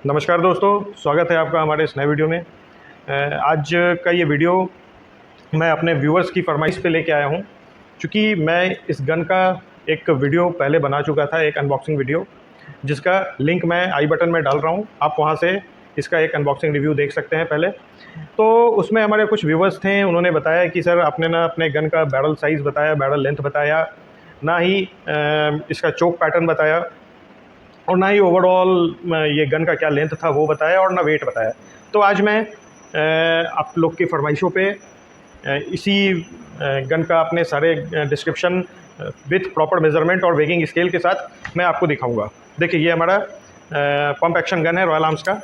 नमस्कार दोस्तों, स्वागत है आपका हमारे इस नए वीडियो में। आज का ये वीडियो मैं अपने व्यूअर्स की फरमाइश पे लेके आया हूँ। चूँकि मैं इस गन का एक वीडियो पहले बना चुका था, एक अनबॉक्सिंग वीडियो, जिसका लिंक मैं आई बटन में डाल रहा हूँ। आप वहाँ से इसका एक अनबॉक्सिंग रिव्यू देख सकते हैं पहले। तो उसमें हमारे कुछ व्यूअर्स थे, उन्होंने बताया कि सर आपने ना अपने गन का बैरल साइज़ बताया, बैरल लेंथ बताया, ना ही इसका चोक पैटर्न बताया, और ना ही ओवरऑल ये गन का क्या लेंथ था वो बताया, और ना वेट बताया। तो आज मैं आप लोग की फरमाइशों पे इसी गन का अपने सारे डिस्क्रिप्शन विथ प्रॉपर मेज़रमेंट और वेगिंग स्केल के साथ मैं आपको दिखाऊंगा। देखिए, ये हमारा पंप एक्शन गन है रॉयल आर्म्स का।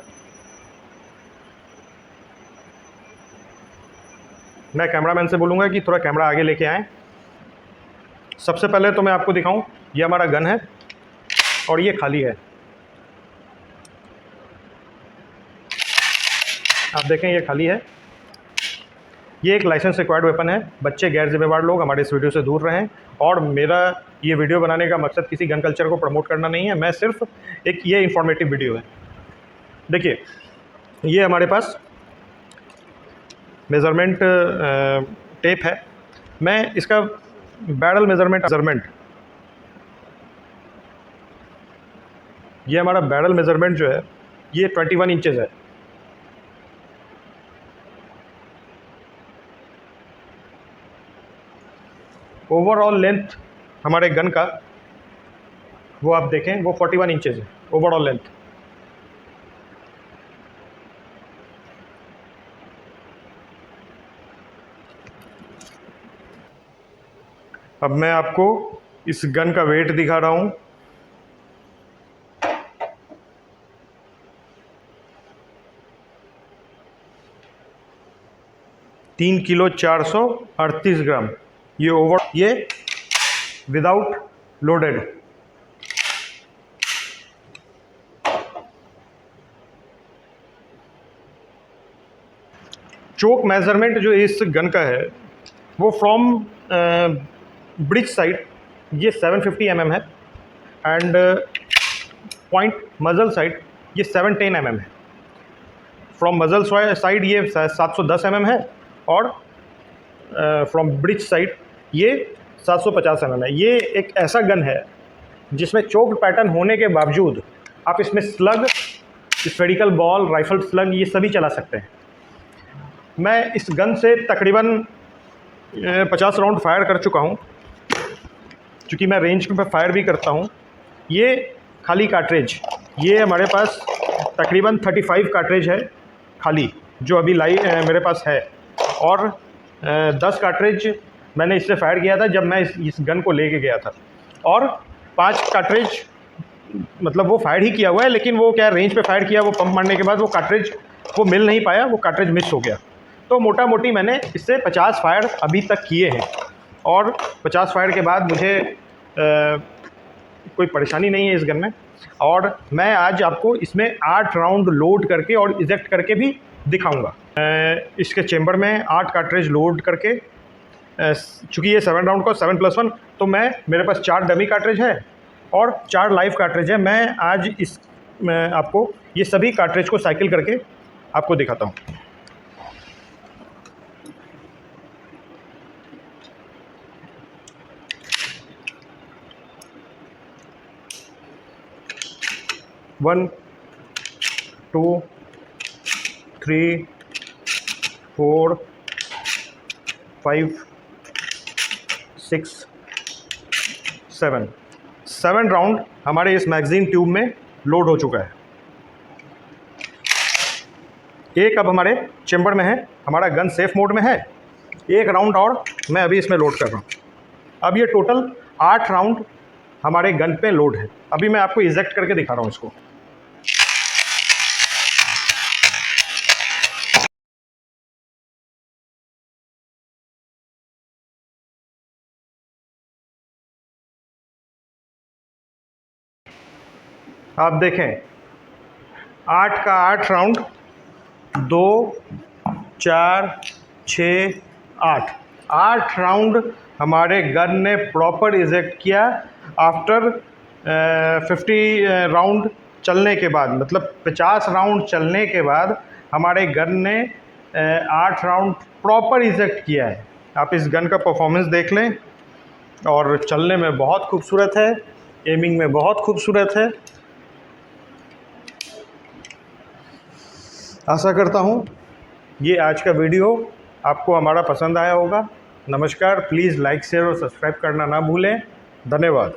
मैं कैमरामैन से बोलूँगा कि थोड़ा कैमरा आगे लेके आएँ। सबसे पहले तो मैं आपको दिखाऊं, ये हमारा गन है और ये खाली है। आप देखें, ये खाली है। ये एक लाइसेंस रिक्वायर्ड वेपन है। बच्चे गैर जिम्मेवार लोग हमारे इस वीडियो से दूर रहें। और मेरा ये वीडियो बनाने का मकसद किसी गन कल्चर को प्रमोट करना नहीं है, मैं सिर्फ एक ये इन्फॉर्मेटिव वीडियो है। देखिए, ये हमारे पास मेज़रमेंट टेप है। मैं इसका बैरल मेज़रमेंट ये हमारा बैरल मेज़रमेंट जो है, ये 21 इंचेस है। ओवरऑल लेंथ हमारे गन का वो आप देखें, वो 41 इंचेस है ओवरऑल लेंथ। अब मैं आपको इस गन का वेट दिखा रहा हूँ। तीन किलो 438 ग्राम ये विदाउट लोडेड। चोक मेजरमेंट जो इस गन का है वो फ्रॉम ब्रिज साइड ये 750 mm है, एंड पॉइंट मजल साइड ये 710 mm है। फ्रॉम मजल साइड ये 710 mm है, और फ्रॉम ब्रिज साइड ये 750 mm है। ये एक ऐसा गन है जिसमें चोक्ड पैटर्न होने के बावजूद आप इसमें slug, spherical ball, rifle slug, ये सभी चला सकते हैं। मैं इस गन से तकरीबन 50 राउंड फायर कर चुका हूँ, क्योंकि मैं रेंज पे फायर भी करता हूँ। ये खाली कार्ट्रिज, ये हमारे पास तकरीबन 35 कार्ट्रिज है खाली, जो अभी मेरे पास है। और 10 कार्ट्रिज मैंने इससे फायर किया था जब मैं इस गन को लेके गया था, और 5 कार्ट्रिज मतलब वो फायर ही किया हुआ है, लेकिन वो क्या रेंज पे फायर किया, वो पंप मारने के बाद वो कार्ट्रिज वो मिल नहीं पाया, वो कार्ट्रिज मिस हो गया। तो मोटा मोटी मैंने इससे 50 फायर अभी तक किए हैं, और 50 फायर के बाद मुझे कोई परेशानी नहीं है इस गन में। और मैं आज आपको इसमें 8 राउंड लोड करके और इजेक्ट करके भी दिखाऊंगा। इसके चेंबर में 8 कार्ट्रिज लोड करके, चूँकि ये 7 राउंड का 7+1, तो मेरे पास 4 डमी कार्ट्रिज है और 4 लाइव कार्ट्रिज है। मैं आज आपको ये सभी कार्ट्रिज को साइकिल करके आपको दिखाता हूँ। वन, 2, 3, 4, 5, 6, 7 राउंड हमारे इस मैगजीन ट्यूब में लोड हो चुका है। एक अब हमारे चेंबर में है, हमारा गन सेफ मोड में है। एक राउंड और मैं अभी इसमें लोड कर रहा हूँ। अब ये टोटल 8 राउंड हमारे गन पे लोड है। अभी मैं आपको इजेक्ट करके दिखा रहा हूँ इसको। आप देखें, 8 का 8 राउंड, 2, 4, 6, 8 राउंड हमारे गन ने प्रॉपर इजेक्ट किया आफ्टर 50 राउंड चलने के बाद, मतलब 50 राउंड चलने के बाद हमारे गन ने 8 राउंड प्रॉपर इजेक्ट किया है। आप इस गन का परफॉर्मेंस देख लें, और चलने में बहुत खूबसूरत है, एमिंग में बहुत खूबसूरत है। आशा करता हूँ ये आज का वीडियो आपको हमारा पसंद आया होगा। नमस्कार, प्लीज़ लाइक शेयर और सब्सक्राइब करना ना भूलें। धन्यवाद।